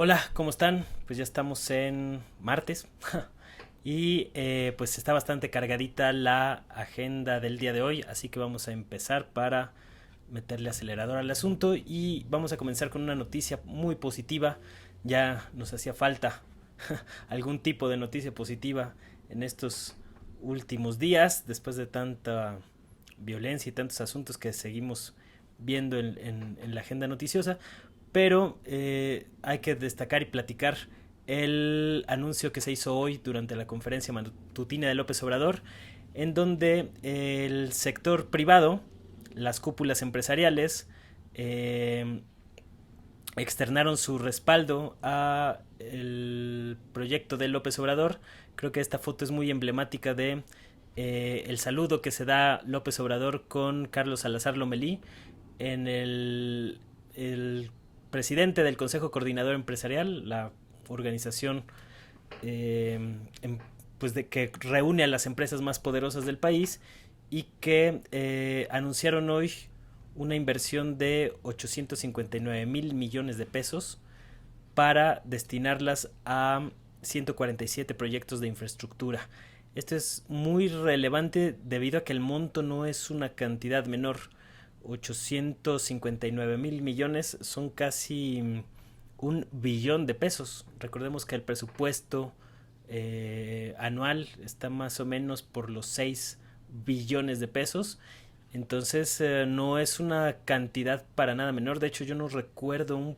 Hola, ¿cómo están? Pues ya estamos en martes y pues está bastante cargadita la agenda del día de hoy, así que vamos a empezar para meterle acelerador al asunto y vamos a comenzar con una noticia muy positiva. Ya nos hacía falta algún tipo de noticia positiva en estos últimos días, después de tanta violencia y tantos asuntos que seguimos viendo en la agenda noticiosa, pero hay que destacar y platicar el anuncio que se hizo hoy durante la conferencia matutina de López Obrador, en donde el sector privado, las cúpulas empresariales, eh, externaron su respaldo a el proyecto de López Obrador. Creo que esta foto es muy emblemática de el saludo que se da López Obrador con Carlos Salazar Lomelí en el presidente del Consejo Coordinador Empresarial, la organización eh, em, pues que reúne a las empresas más poderosas del país y que anunciaron hoy una inversión de 859 mil millones de pesos para destinarlas a 147 proyectos de infraestructura. Esto es muy relevante debido a que el monto no es una cantidad menor. 859 mil millones son casi un billón de pesos. Recordemos que el presupuesto anual está más o menos por los 6 billones de pesos. Entonces no es una cantidad para nada menor. De hecho, yo no recuerdo un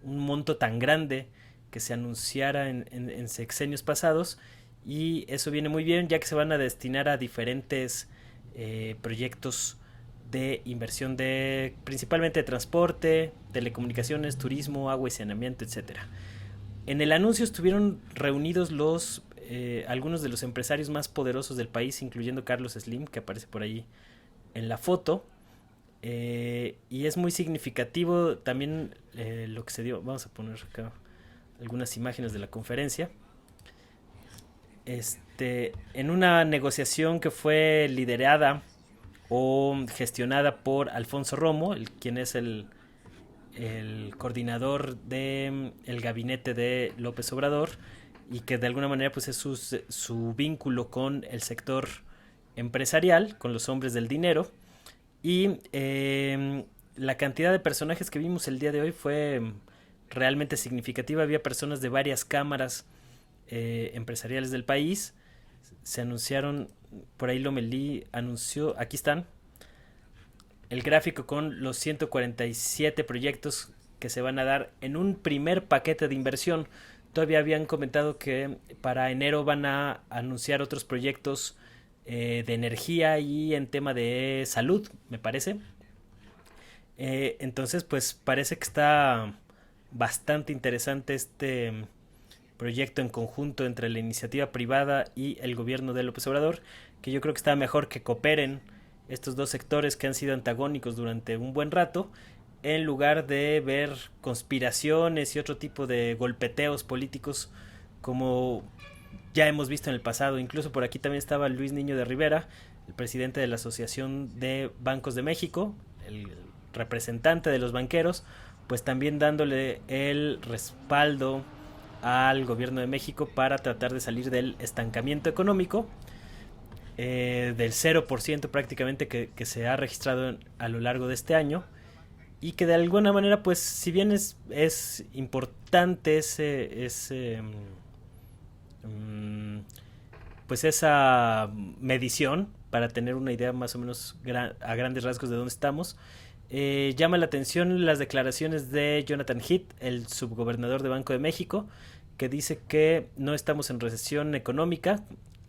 monto tan grande que se anunciara en sexenios pasados. Y eso viene muy bien ya que se van a destinar a diferentes proyectos de inversión de principalmente de transporte, telecomunicaciones, turismo, agua y saneamiento, etcétera. En el anuncio estuvieron reunidos los algunos de los empresarios más poderosos del país, incluyendo Carlos Slim, que aparece por ahí en la foto. Y es muy significativo también lo que se dio. Vamos a poner acá algunas imágenes de la conferencia. En una negociación que fue liderada o gestionada por Alfonso Romo, quien es el coordinador del gabinete de López Obrador y que de alguna manera pues es su vínculo con el sector empresarial, con los hombres del dinero. Y la cantidad de personajes que vimos el día de hoy fue realmente significativa. Había personas de varias cámaras empresariales del país. Se anunciaron, por ahí Lomelí anunció, aquí están, el gráfico con los 147 proyectos que se van a dar en un primer paquete de inversión. Todavía habían comentado que para enero van a anunciar otros proyectos de energía y en tema de salud, me parece. Entonces, pues parece que está bastante interesante este proyecto en conjunto entre la iniciativa privada y el gobierno de López Obrador, que yo creo que está mejor que cooperen estos dos sectores que han sido antagónicos durante un buen rato, en lugar de ver conspiraciones y otro tipo de golpeteos políticos como ya hemos visto en el pasado. Incluso por aquí también estaba Luis Niño de Rivera, el presidente de la Asociación de Bancos de México, el representante de los banqueros, pues también dándole el respaldo al gobierno de México para tratar de salir del estancamiento económico, del 0% prácticamente que se ha registrado a lo largo de este año y que de alguna manera, pues si bien es importante pues esa medición para tener una idea más o menos a grandes rasgos de dónde estamos. Llama la atención las declaraciones de Jonathan Heath, el subgobernador de Banco de México, que dice que no estamos en recesión económica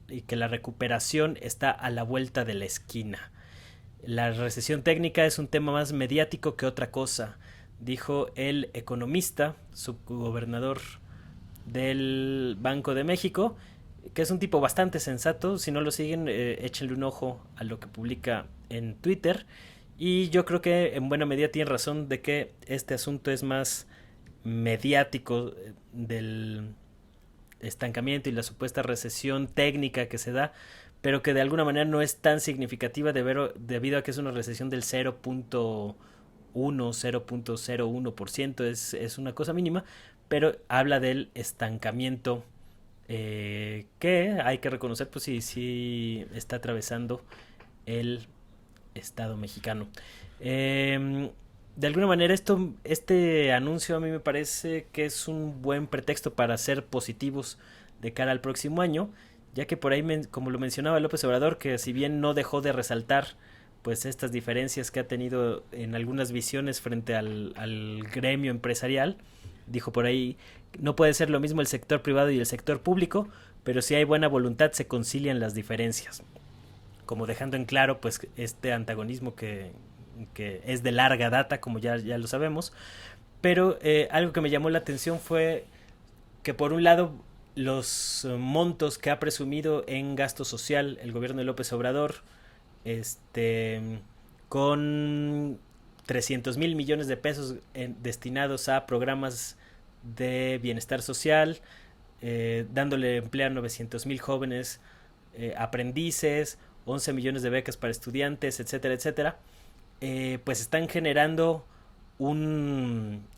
y que la recuperación está a la vuelta de la esquina. La recesión técnica es un tema más mediático que otra cosa, dijo el economista, subgobernador del Banco de México, que es un tipo bastante sensato. Si no lo siguen, échenle un ojo a lo que publica en Twitter. Y yo creo que en buena medida tiene razón de que este asunto es más mediático del estancamiento y la supuesta recesión técnica que se da, pero que de alguna manera no es tan significativa debido a que es una recesión del 0.1%, 0.01%, es una cosa mínima, pero habla del estancamiento que hay que reconocer, pues sí, sí está atravesando el Estado mexicano. Eh, de alguna manera este anuncio a mí me parece que es un buen pretexto para ser positivos de cara al próximo año, ya que por ahí, como lo mencionaba López Obrador, que si bien no dejó de resaltar pues estas diferencias que ha tenido en algunas visiones frente al gremio empresarial, dijo por ahí, no puede ser lo mismo el sector privado y el sector público, pero si hay buena voluntad se concilian las diferencias, como dejando en claro pues este antagonismo que es de larga data, como ya lo sabemos. Pero algo que me llamó la atención fue que por un lado los montos que ha presumido en gasto social el gobierno de López Obrador, este, con 300,000 millones de pesos destinados a programas de bienestar social, dándole empleo a 900,000 jóvenes aprendices, 11 millones de becas para estudiantes, etcétera, etcétera, pues están generando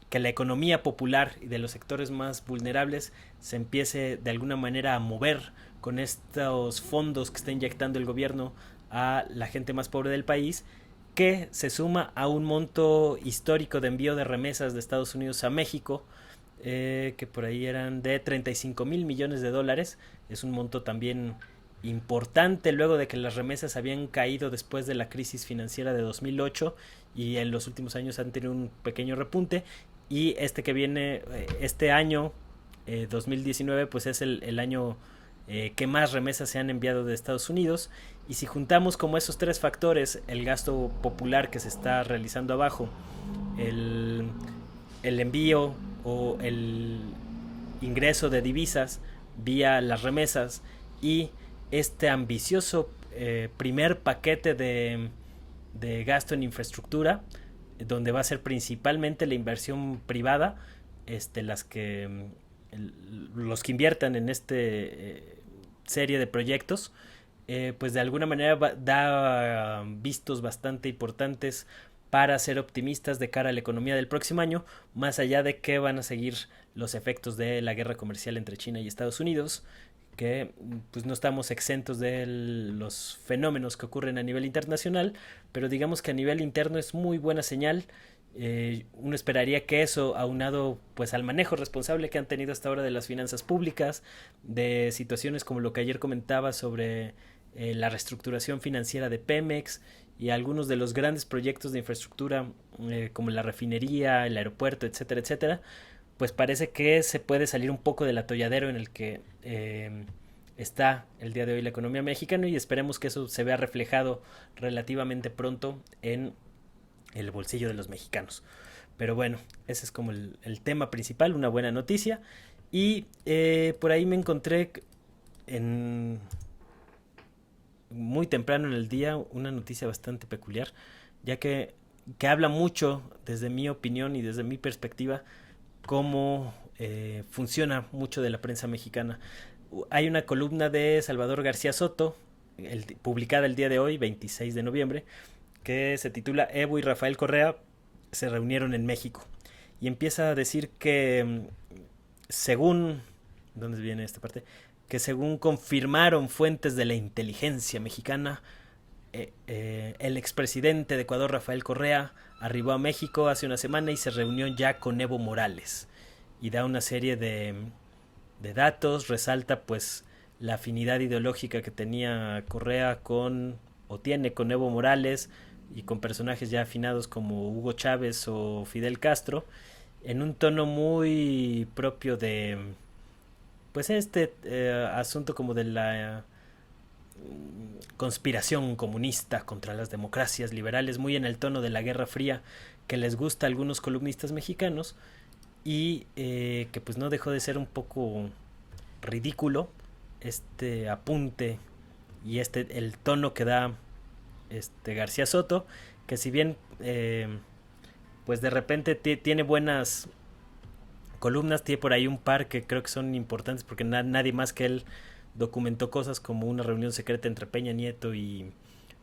que la economía popular y de los sectores más vulnerables se empiece de alguna manera a mover con estos fondos que está inyectando el gobierno a la gente más pobre del país, que se suma a un monto histórico de envío de remesas de Estados Unidos a México, que por ahí eran de 35,000 millones de dólares. Es un monto también importante luego de que las remesas habían caído después de la crisis financiera de 2008 y en los últimos años han tenido un pequeño repunte, y que viene este año 2019 pues es el año que más remesas se han enviado de Estados Unidos. Y si juntamos como esos tres factores, el gasto popular que se está realizando abajo, el, el envío o el ingreso de divisas vía las remesas y este ambicioso primer paquete de gasto en infraestructura, donde va a ser principalmente la inversión privada, los que inviertan en serie de proyectos, pues de alguna manera da vistos bastante importantes para ser optimistas de cara a la economía del próximo año, más allá de que van a seguir los efectos de la guerra comercial entre China y Estados Unidos, que pues no estamos exentos de los fenómenos que ocurren a nivel internacional, pero digamos que a nivel interno es muy buena señal. Uno esperaría que eso, aunado pues al manejo responsable que han tenido hasta ahora de las finanzas públicas, de situaciones como lo que ayer comentaba sobre la reestructuración financiera de Pemex y algunos de los grandes proyectos de infraestructura como la refinería, el aeropuerto, etcétera, etcétera, pues parece que se puede salir un poco del atolladero en el que está el día de hoy la economía mexicana, y esperemos que eso se vea reflejado relativamente pronto en el bolsillo de los mexicanos. Pero bueno, ese es como el tema principal, una buena noticia. Y por ahí me encontré muy temprano en el día una noticia bastante peculiar, ya que habla mucho desde mi opinión y desde mi perspectiva cómo funciona mucho de la prensa mexicana. Hay una columna de Salvador García Soto, publicada el día de hoy, 26 de noviembre, que se titula Evo y Rafael Correa se reunieron en México. Y empieza a decir que según... ¿Dónde viene esta parte? Que según confirmaron fuentes de la inteligencia mexicana, el expresidente de Ecuador, Rafael Correa, arribó a México hace una semana y se reunió ya con Evo Morales. Y da una serie de datos, resalta pues la afinidad ideológica que tenía Correa o tiene con Evo Morales y con personajes ya afinados como Hugo Chávez o Fidel Castro, en un tono muy propio de pues asunto como de la conspiración comunista contra las democracias liberales, muy en el tono de la Guerra Fría que les gusta a algunos columnistas mexicanos, y que pues no dejó de ser un poco ridículo este apunte y el tono que da García Soto, que si bien pues de repente tiene buenas columnas, tiene por ahí un par que creo que son importantes porque nadie más que él documentó cosas como una reunión secreta entre Peña Nieto y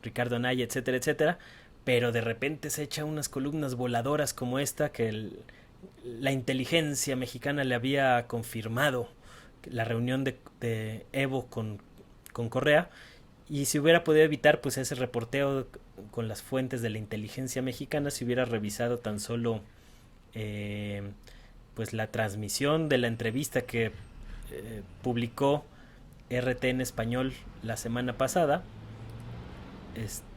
Ricardo Anaya, etcétera, etcétera. pero de repente se echa unas columnas voladoras como esta que la inteligencia mexicana le había confirmado la reunión de Evo con Correa, y si hubiera podido evitar pues ese reporteo con las fuentes de la inteligencia mexicana, si hubiera revisado tan solo pues la transmisión de la entrevista que publicó RT en español la semana pasada,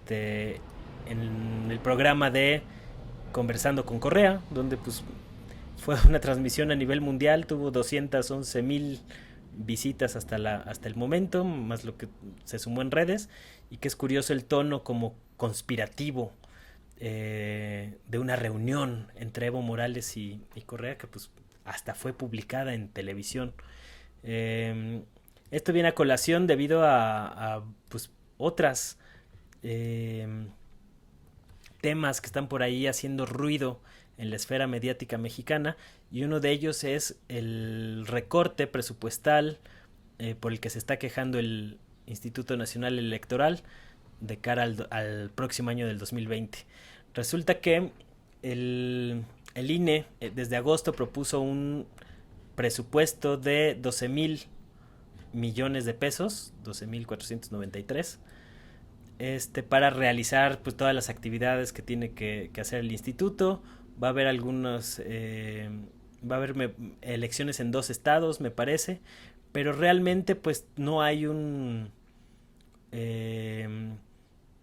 en el programa de Conversando con Correa, donde pues fue una transmisión a nivel mundial, tuvo 211,000 visitas hasta el momento, más lo que se sumó en redes, y que es curioso el tono como conspirativo de una reunión entre Evo Morales y Correa, que pues hasta fue publicada en televisión. Esto viene a colación debido a pues otras temas que están por ahí haciendo ruido en la esfera mediática mexicana, y uno de ellos es el recorte presupuestal por el que se está quejando el Instituto Nacional Electoral de cara al próximo año del 2020. Resulta que el INE desde agosto propuso un presupuesto de 12,000 millones de pesos, 12,493, para realizar pues todas las actividades que tiene que hacer el instituto. Va a haber va a haber elecciones en 2 estados, me parece, pero realmente pues no hay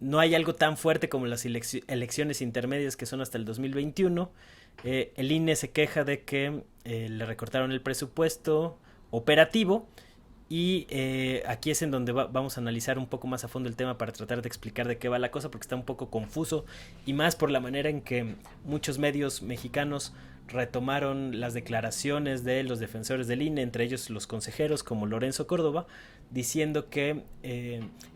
no hay algo tan fuerte como las elecciones intermedias, que son hasta el 2021. El INE se queja de que le recortaron el presupuesto operativo, y aquí es en donde vamos a analizar un poco más a fondo el tema para tratar de explicar de qué va la cosa, porque está un poco confuso, y más por la manera en que muchos medios mexicanos retomaron las declaraciones de los defensores del INE, entre ellos los consejeros como Lorenzo Córdoba, diciendo que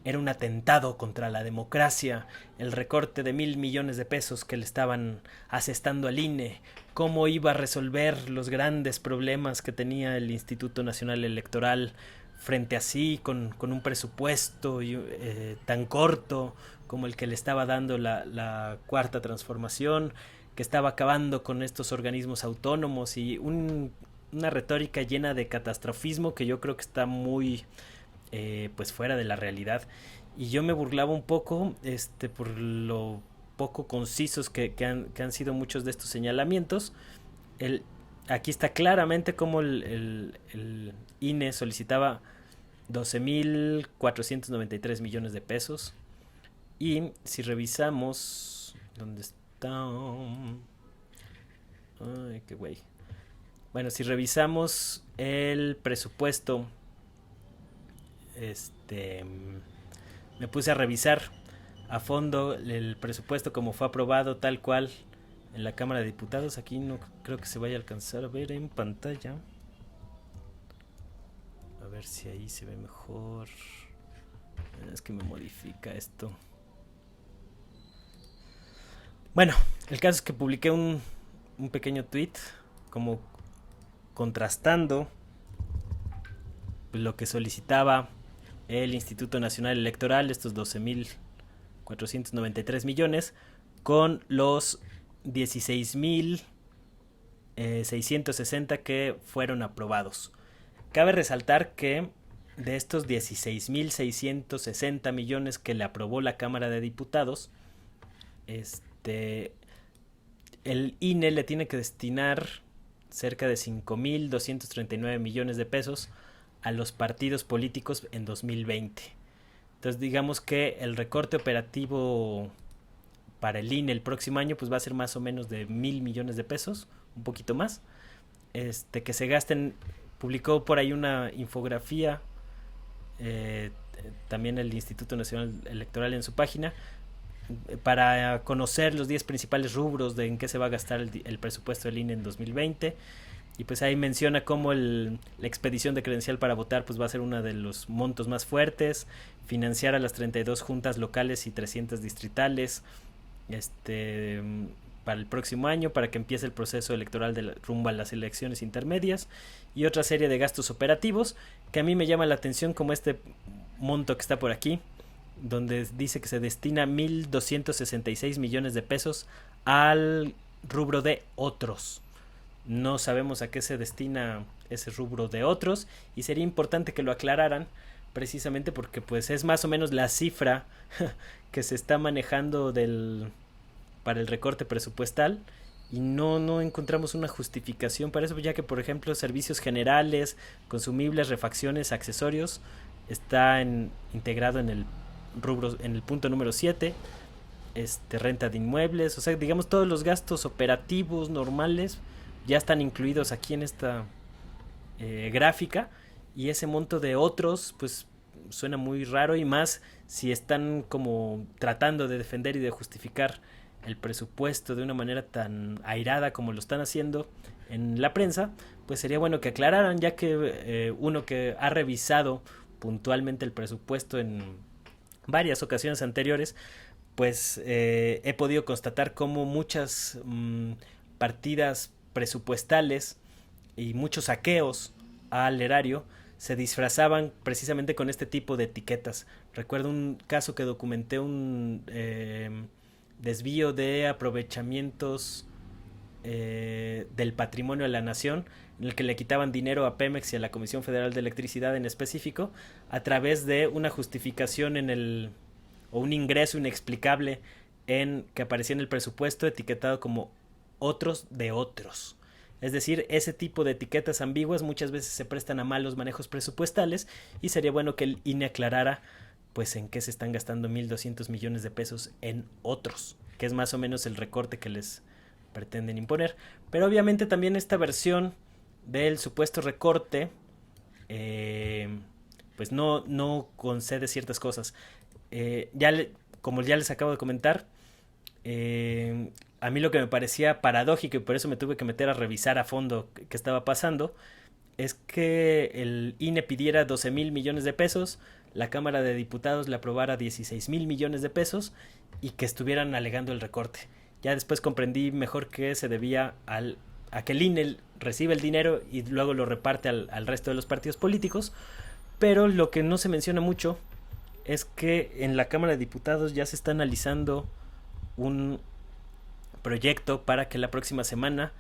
era un atentado contra la democracia el recorte de 1,000 millones de pesos que le estaban asestando al INE, cómo iba a resolver los grandes problemas que tenía el Instituto Nacional Electoral frente a sí, con un presupuesto tan corto como el que le estaba dando la Cuarta Transformación, que estaba acabando con estos organismos autónomos, y una retórica llena de catastrofismo que yo creo que está muy pues fuera de la realidad. Y yo me burlaba un poco por lo poco concisos que han sido muchos de estos señalamientos. Aquí está claramente cómo el INE solicitaba 12,493 millones de pesos. Y si revisamos, ¿dónde está? Ay, qué güey. Bueno, si revisamos el presupuesto, me puse a revisar a fondo el presupuesto como fue aprobado tal cual en la Cámara de Diputados. Aquí no creo que se vaya a alcanzar a ver en pantalla. A ver si ahí se ve mejor. Es que me modifica esto. Bueno, el caso es que publiqué un pequeño tweet como contrastando lo que solicitaba el Instituto Nacional Electoral, estos 12,493 millones, con los 16,660 que fueron aprobados. Cabe resaltar que de estos 16,660 millones que le aprobó la Cámara de Diputados, el INE le tiene que destinar cerca de 5,239 millones de pesos a los partidos políticos en 2020. Entonces digamos que el recorte operativo para el INE el próximo año pues va a ser más o menos de 1,000 millones de pesos, un poquito más, que se gasten. Publicó por ahí una infografía también el Instituto Nacional Electoral en su página, para conocer los 10 principales rubros de en qué se va a gastar el presupuesto del INE en 2020. Y pues ahí menciona cómo la expedición de credencial para votar pues va a ser uno de los montos más fuertes, financiar a las 32 juntas locales y 300 distritales para el próximo año, para que empiece el proceso electoral rumbo a las elecciones intermedias, y otra serie de gastos operativos que a mí me llama la atención, como este monto que está por aquí, donde dice que se destina 1.266 millones de pesos al rubro de otros. No sabemos a qué se destina ese rubro de otros y sería importante que lo aclararan, precisamente porque pues es más o menos la cifra que se está manejando para el recorte presupuestal y no encontramos una justificación para eso, ya que por ejemplo servicios generales, consumibles, refacciones, accesorios integrado en el rubro, en el punto número 7, renta de inmuebles, o sea, digamos todos los gastos operativos normales ya están incluidos aquí en esta gráfica, y ese monto de otros pues suena muy raro, y más si están como tratando de defender y de justificar el presupuesto de una manera tan airada como lo están haciendo en la prensa. Pues sería bueno que aclararan, ya que uno que ha revisado puntualmente el presupuesto en varias ocasiones anteriores, pues he podido constatar cómo muchas partidas presupuestales y muchos saqueos al erario se disfrazaban precisamente con este tipo de etiquetas. Recuerdo un caso que documenté, un desvío de aprovechamientos del patrimonio de la nación, en el que le quitaban dinero a Pemex y a la Comisión Federal de Electricidad en específico, a través de una justificación o un ingreso inexplicable que aparecía en el presupuesto etiquetado como otros de otros. Es decir, ese tipo de etiquetas ambiguas muchas veces se prestan a malos manejos presupuestales, y sería bueno que el INE aclarara pues en qué se están gastando 1.200 millones de pesos en otros, que es más o menos el recorte que les pretenden imponer. Pero obviamente también esta versión del supuesto recorte pues no concede ciertas cosas. Como ya les acabo de comentar, a mí lo que me parecía paradójico, y por eso me tuve que meter a revisar a fondo qué estaba pasando, es que el INE pidiera 12,000 millones de pesos, la Cámara de Diputados le aprobara 16,000 millones de pesos y que estuvieran alegando el recorte. Ya después comprendí mejor que se debía a que el INE recibe el dinero y luego lo reparte al resto de los partidos políticos. Pero lo que no se menciona mucho es que en la Cámara de Diputados ya se está analizando un proyecto para que la próxima semana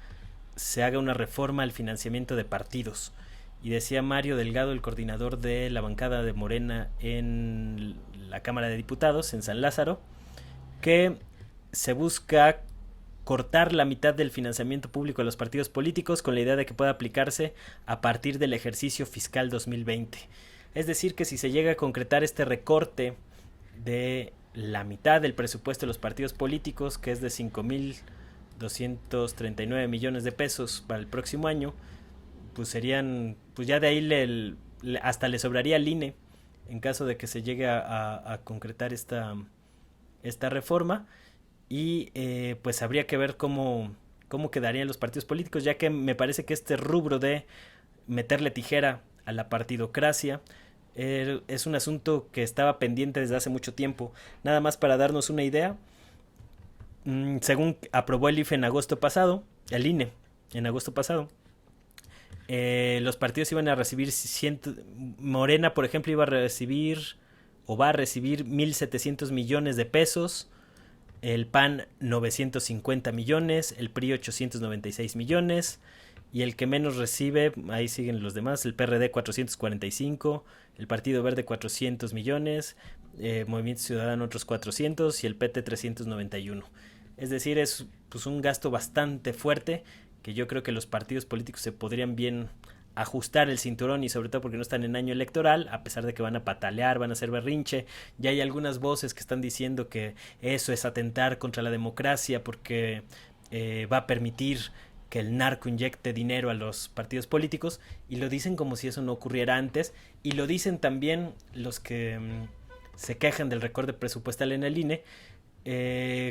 se haga una reforma al financiamiento de partidos. Y decía Mario Delgado, el coordinador de la bancada de Morena en la Cámara de Diputados, en San Lázaro, que se busca cortar la mitad del financiamiento público a los partidos políticos con la idea de que pueda aplicarse a partir del ejercicio fiscal 2020. Es decir, que si se llega a concretar este recorte de la mitad del presupuesto de los partidos políticos, que es de 5,239 millones de pesos para el próximo año, pues serían, pues ya de ahí hasta le sobraría al INE en caso de que se llegue a concretar esta reforma. Y pues habría que ver cómo quedarían los partidos políticos, ya que me parece que este rubro de meterle tijera a la partidocracia es un asunto que estaba pendiente desde hace mucho tiempo. Nada más para darnos una idea, según aprobó el IFE en agosto pasado, el INE en agosto pasado, los partidos iban a recibir Morena, por ejemplo, iba a recibir o va a recibir 1.700 millones de pesos, el PAN 950 millones, el PRI 896 millones, y el que menos recibe, ahí siguen los demás, el PRD 445, el Partido Verde 400 millones, Movimiento Ciudadano otros 400 y el PT 391. Es decir, es pues un gasto bastante fuerte que yo creo que los partidos políticos se podrían bien ajustar el cinturón, y sobre todo porque no están en año electoral, a pesar de que van a patalear, van a hacer berrinche. Ya hay algunas voces que están diciendo que eso es atentar contra la democracia porque va a permitir que el narco inyecte dinero a los partidos políticos, y lo dicen como si eso no ocurriera antes, y lo dicen también los que se quejan del recorte presupuestal en el INE,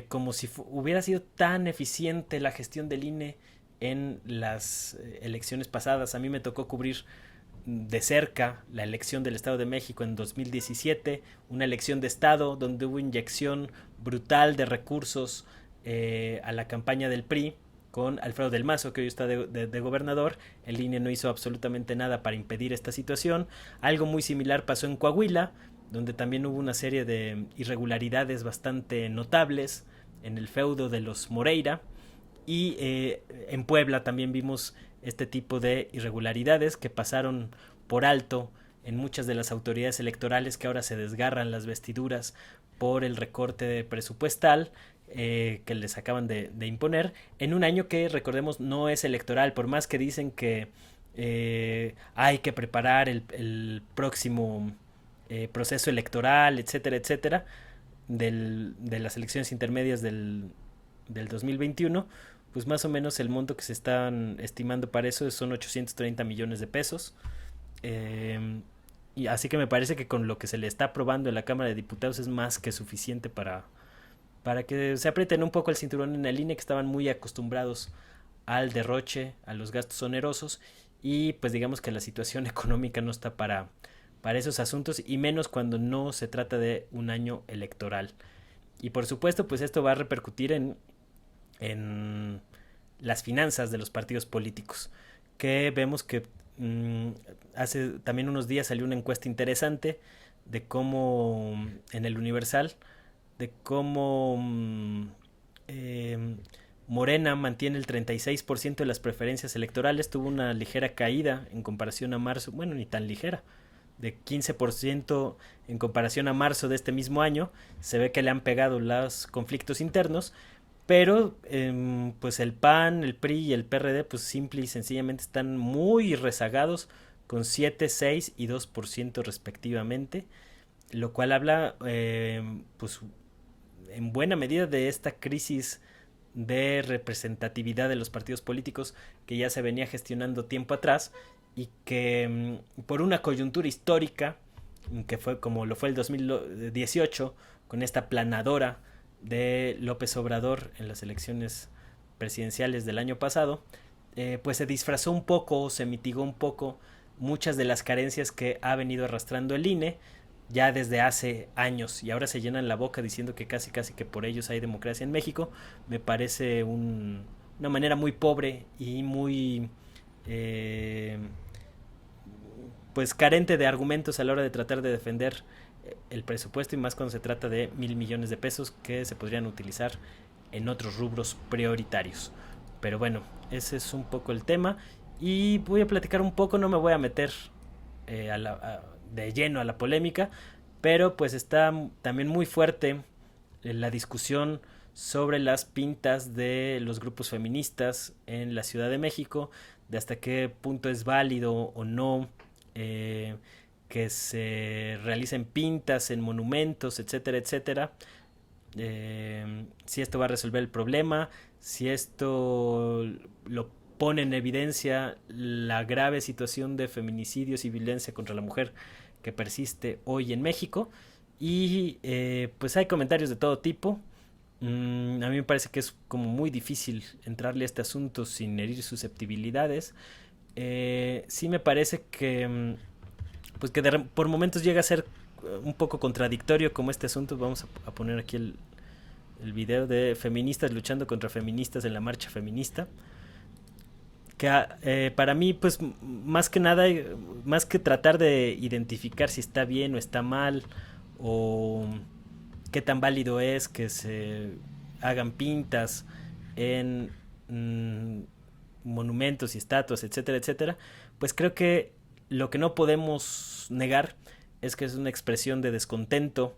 como si hubiera sido tan eficiente la gestión del INE en las elecciones pasadas. A mí me tocó cubrir de cerca la elección del Estado de México en 2017, una elección de Estado donde hubo inyección brutal de recursos a la campaña del PRI con Alfredo del Mazo, que hoy está de gobernador. El INE no hizo absolutamente nada para impedir esta situación. Algo muy similar pasó en Coahuila, donde también hubo una serie de irregularidades bastante notables en el feudo de los Moreira. Y en Puebla también vimos este tipo de irregularidades que pasaron por alto en muchas de las autoridades electorales, que ahora se desgarran las vestiduras por el recorte presupuestal que les acaban de imponer en un año que, recordemos, no es electoral, por más que dicen que hay que preparar el próximo proceso electoral, etcétera, etcétera, de las elecciones intermedias del 2021. Pues más o menos el monto que se están estimando para eso son 830 millones de pesos. Eh, y así que me parece que con lo que se le está aprobando en la Cámara de Diputados es más que suficiente para que se aprieten un poco el cinturón en el INE, que estaban muy acostumbrados al derroche, a los gastos onerosos, y pues digamos que la situación económica no está para esos asuntos, y menos cuando no se trata de un año electoral. Y por supuesto, pues esto va a repercutir en las finanzas de los partidos políticos, que vemos que hace también unos días salió una encuesta interesante de cómo en el Universal, de cómo Morena mantiene el 36% de las preferencias electorales, tuvo una ligera caída en comparación a marzo, bueno, ni tan ligera, de 15% en comparación a marzo de este mismo año. Se ve que le han pegado los conflictos internos, pero pues el PAN, el PRI y el PRD pues simple y sencillamente están muy rezagados con 7, 6 y 2% respectivamente, lo cual habla pues en buena medida de esta crisis de representatividad de los partidos políticos que ya se venía gestionando tiempo atrás, y que por una coyuntura histórica, que fue como lo fue el 2018, con esta planadora de López Obrador en las elecciones presidenciales del año pasado, pues se disfrazó un poco, se mitigó un poco muchas de las carencias que ha venido arrastrando el INE ya desde hace años, y ahora se llenan la boca diciendo que casi casi que por ellos hay democracia en México. Me parece una manera muy pobre y muy pues carente de argumentos a la hora de tratar de defender el presupuesto, y más cuando se trata de 1,000 millones de pesos que se podrían utilizar en otros rubros prioritarios. Pero bueno, ese es un poco el tema, y voy a platicar un poco, no me voy a meter de lleno a la polémica, pero pues está también muy fuerte la discusión sobre las pintas de los grupos feministas en la Ciudad de México, de hasta qué punto es válido o no que se realicen pintas en monumentos, etcétera, etcétera. Si esto va a resolver el problema, si esto lo pone en evidencia la grave situación de feminicidios y violencia contra la mujer que persiste hoy en México. Y pues hay comentarios de todo tipo. A mí me parece que es como muy difícil entrarle a este asunto sin herir susceptibilidades. Sí me parece que pues que por momentos llega a ser un poco contradictorio como este asunto. Vamos a poner aquí el video de feministas luchando contra feministas en la marcha feminista, que para mí pues más que nada, más que tratar de identificar si está bien o está mal, o qué tan válido es que se hagan pintas en monumentos y estatuas, etcétera, etcétera, pues creo que lo que no podemos negar es que es una expresión de descontento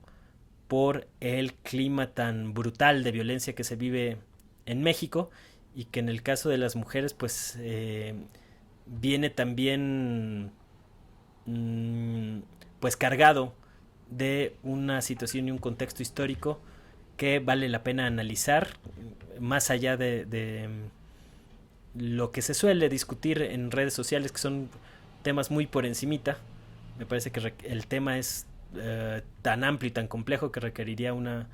por el clima tan brutal de violencia que se vive en México, y que en el caso de las mujeres pues viene también pues cargado de una situación y un contexto histórico que vale la pena analizar más allá de lo que se suele discutir en redes sociales, que son temas muy por encimita. Me parece que el tema es tan amplio y tan complejo que requeriría una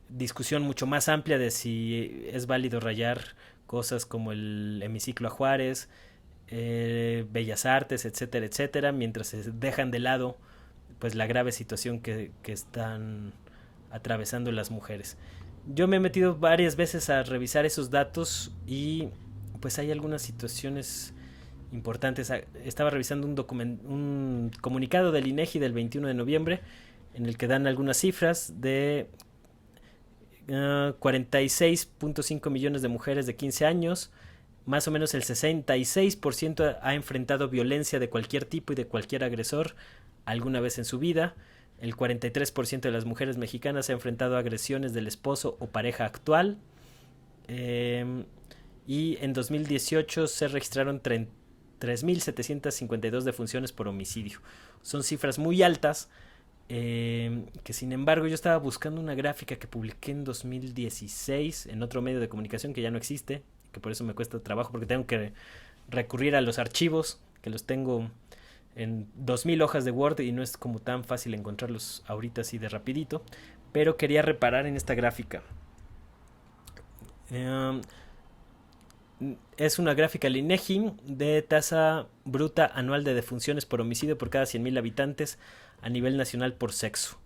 discusión mucho más amplia de si es válido rayar cosas como el hemiciclo a Juárez, Bellas Artes, etcétera, etcétera, mientras se dejan de lado pues la grave situación que están atravesando las mujeres. Yo me he metido varias veces a revisar esos datos, y pues hay algunas situaciones importantes. Estaba revisando un comunicado del INEGI del 21 de noviembre en el que dan algunas cifras de 46.5 millones de mujeres de 15 años. Más o menos el 66% ha enfrentado violencia de cualquier tipo y de cualquier agresor alguna vez en su vida. El 43% de las mujeres mexicanas ha enfrentado agresiones del esposo o pareja actual. Y en 2018 se registraron 3.752 defunciones por homicidio. Son cifras muy altas, que sin embargo yo estaba buscando una gráfica que publiqué en 2016 en otro medio de comunicación que ya no existe, que por eso me cuesta trabajo, porque tengo que recurrir a los archivos, que los tengo en 2000 hojas de Word y no es como tan fácil encontrarlos ahorita así de rapidito, pero quería reparar en esta gráfica. Es una gráfica del INEGI de tasa bruta anual de defunciones por homicidio por cada 100.000 habitantes a nivel nacional por sexo.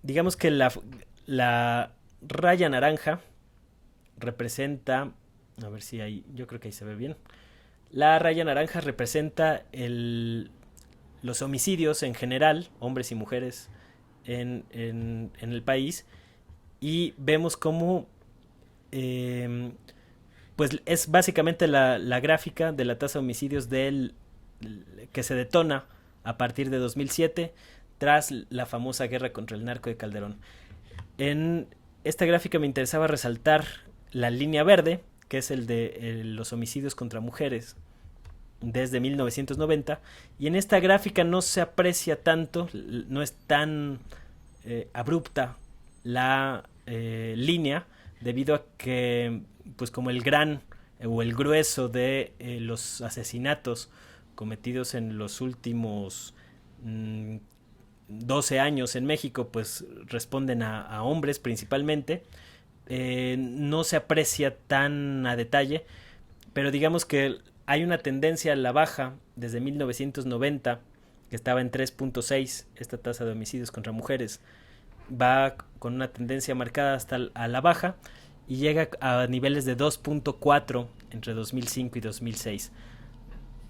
Digamos que la raya naranja representa, a ver si ahí, yo creo que ahí se ve bien. La raya naranja representa los homicidios en general, hombres y mujeres en el país, y vemos cómo pues es básicamente la gráfica de la tasa de homicidios que se detona a partir de 2007 tras la famosa guerra contra el narco de Calderón. En esta gráfica me interesaba resaltar la línea verde, que es el de los homicidios contra mujeres desde 1990, y en esta gráfica no se aprecia tanto, no es tan abrupta la línea, debido a que pues como el grueso de los asesinatos cometidos en los últimos 12 años en México pues responden a hombres principalmente, no se aprecia tan a detalle, pero digamos que hay una tendencia a la baja desde 1990, que estaba en 3.6 esta tasa de homicidios contra mujeres, va con una tendencia marcada hasta a la baja y llega a niveles de 2.4 entre 2005 y 2006.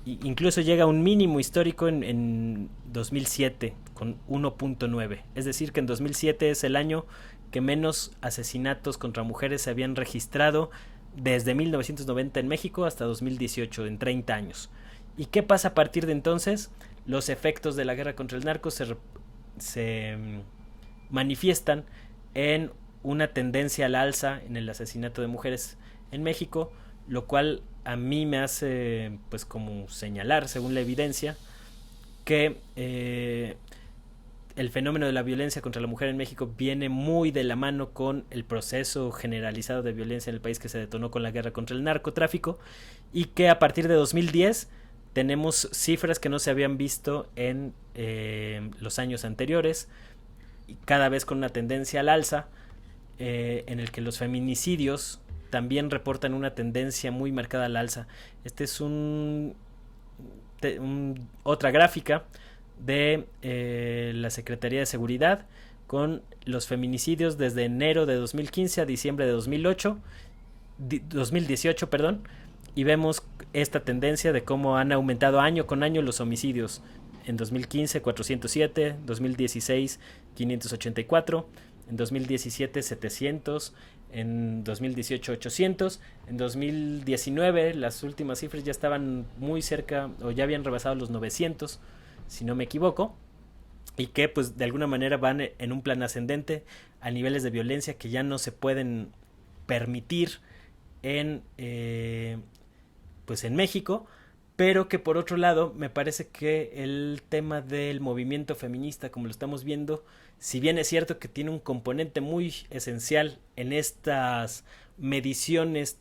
Incluso llega a un mínimo histórico en 2007 con 1.9. Es decir, que en 2007 es el año que menos asesinatos contra mujeres se habían registrado desde 1990 en México hasta 2018, en 30 años. ¿Y qué pasa a partir de entonces? Los efectos de la guerra contra el narco se manifiestan en una tendencia al alza en el asesinato de mujeres en México, lo cual a mí me hace pues como señalar, según la evidencia, que el fenómeno de la violencia contra la mujer en México viene muy de la mano con el proceso generalizado de violencia en el país que se detonó con la guerra contra el narcotráfico, y que a partir de 2010 tenemos cifras que no se habían visto en los años anteriores, cada vez con una tendencia al alza, en el que los feminicidios también reportan una tendencia muy marcada al alza. Este es otra gráfica de la Secretaría de Seguridad con los feminicidios desde enero de 2015 a diciembre de 2018, y vemos esta tendencia de cómo han aumentado año con año los homicidios. En 2015 407, 2016 584, en 2017 700, en 2018 800, en 2019 las últimas cifras ya estaban muy cerca o ya habían rebasado los 900, si no me equivoco, y que pues de alguna manera van en un plan ascendente a niveles de violencia que ya no se pueden permitir pues en México, pero que por otro lado me parece que el tema del movimiento feminista, como lo estamos viendo, si bien es cierto que tiene un componente muy esencial en estas mediciones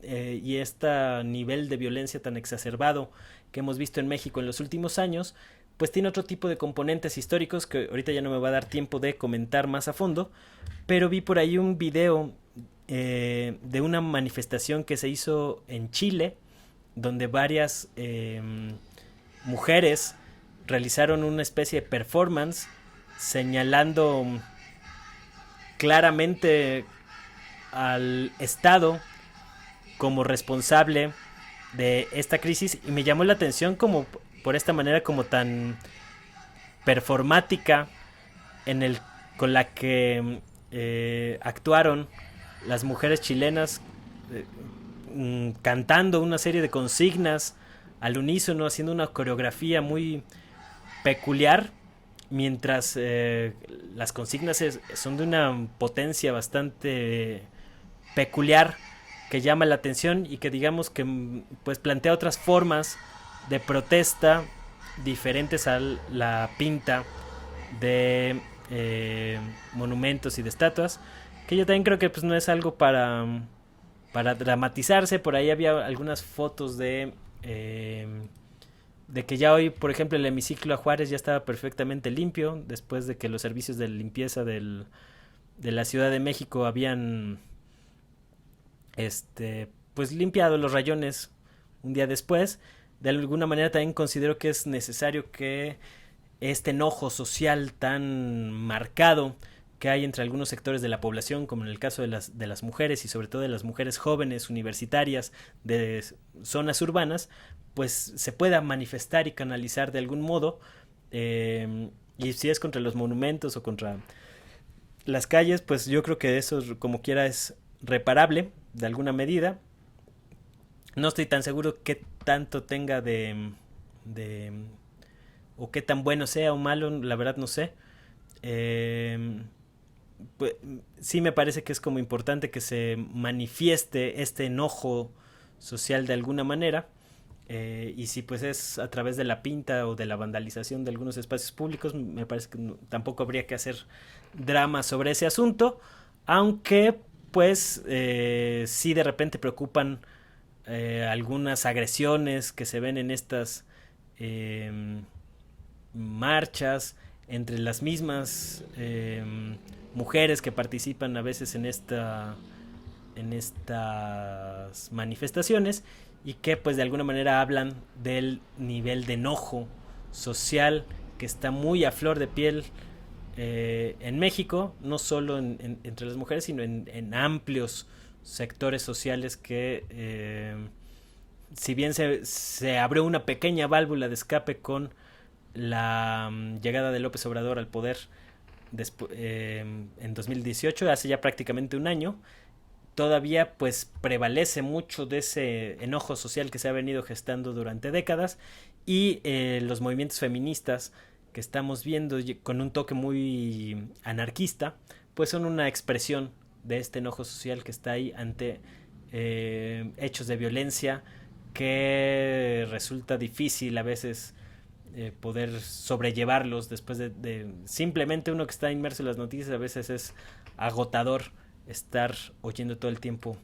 y este nivel de violencia tan exacerbado que hemos visto en México en los últimos años, pues tiene otro tipo de componentes históricos que ahorita ya no me va a dar tiempo de comentar más a fondo, pero vi por ahí un video de una manifestación que se hizo en Chile, donde varias mujeres realizaron una especie de performance señalando claramente al Estado como responsable de esta crisis y me llamó la atención como por esta manera como tan performática en el con la que actuaron las mujeres chilenas eh, cantando una serie de consignas al unísono, haciendo una coreografía muy peculiar, mientras las consignas son de una potencia bastante peculiar que llama la atención y que digamos que pues plantea otras formas de protesta diferentes a la pinta de monumentos y de estatuas, que yo también creo que pues no es algo para dramatizarse. Por ahí había algunas fotos de que ya hoy, por ejemplo, el hemiciclo a Juárez ya estaba perfectamente limpio, después de que los servicios de limpieza de la Ciudad de México habían pues limpiado los rayones un día después. De alguna manera también considero que es necesario que este enojo social tan marcado que hay entre algunos sectores de la población, como en el caso de las mujeres y sobre todo de las mujeres jóvenes universitarias de zonas urbanas, pues se pueda manifestar y canalizar de algún modo. Y si es contra los monumentos o contra las calles, pues yo creo que eso como quiera es reparable de alguna medida. No estoy tan seguro qué tanto tenga de o qué tan bueno sea o malo, la verdad no sé. Eh, pues, sí me parece que es como importante que se manifieste este enojo social de alguna manera. Y si pues es a través de la pinta o de la vandalización de algunos espacios públicos, me parece que tampoco habría que hacer drama sobre ese asunto, aunque pues sí de repente preocupan algunas agresiones que se ven en estas eh, marchas entre las mismas mujeres que participan a veces en estas manifestaciones y que pues de alguna manera hablan del nivel de enojo social que está muy a flor de piel en México, no solo entre las mujeres, sino en amplios sectores sociales que si bien se abrió una pequeña válvula de escape con la llegada de López Obrador al poder en 2018, hace ya prácticamente un año, todavía pues prevalece mucho de ese enojo social que se ha venido gestando durante décadas y los movimientos feministas que estamos viendo con un toque muy anarquista pues son una expresión de este enojo social que está ahí ante hechos de violencia que resulta difícil a veces poder sobrellevarlos después de simplemente uno que está inmerso en las noticias. A veces es agotador estar oyendo todo el tiempo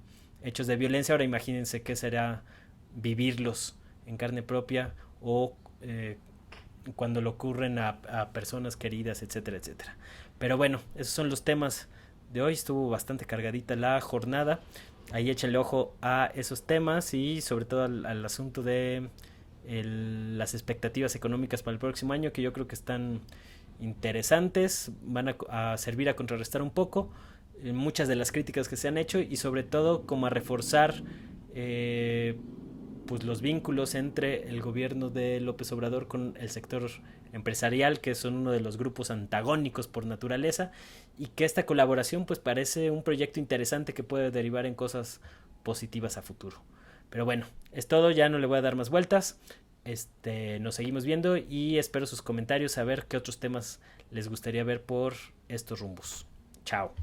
hechos de violencia. Ahora imagínense qué será vivirlos en carne propia o cuando le ocurren a personas queridas, etcétera, etcétera. Pero bueno, esos son los temas de hoy. Estuvo bastante cargadita la jornada. Ahí échenle ojo a esos temas y sobre todo al asunto de las expectativas económicas para el próximo año, que yo creo que están interesantes, van a servir a contrarrestar un poco muchas de las críticas que se han hecho y sobre todo como a reforzar pues los vínculos entre el gobierno de López Obrador con el sector empresarial, que son uno de los grupos antagónicos por naturaleza, y que esta colaboración pues parece un proyecto interesante que puede derivar en cosas positivas a futuro. Pero bueno, es todo, ya no le voy a dar más vueltas. Nos seguimos viendo y espero sus comentarios a ver qué otros temas les gustaría ver por estos rumbos. Chao.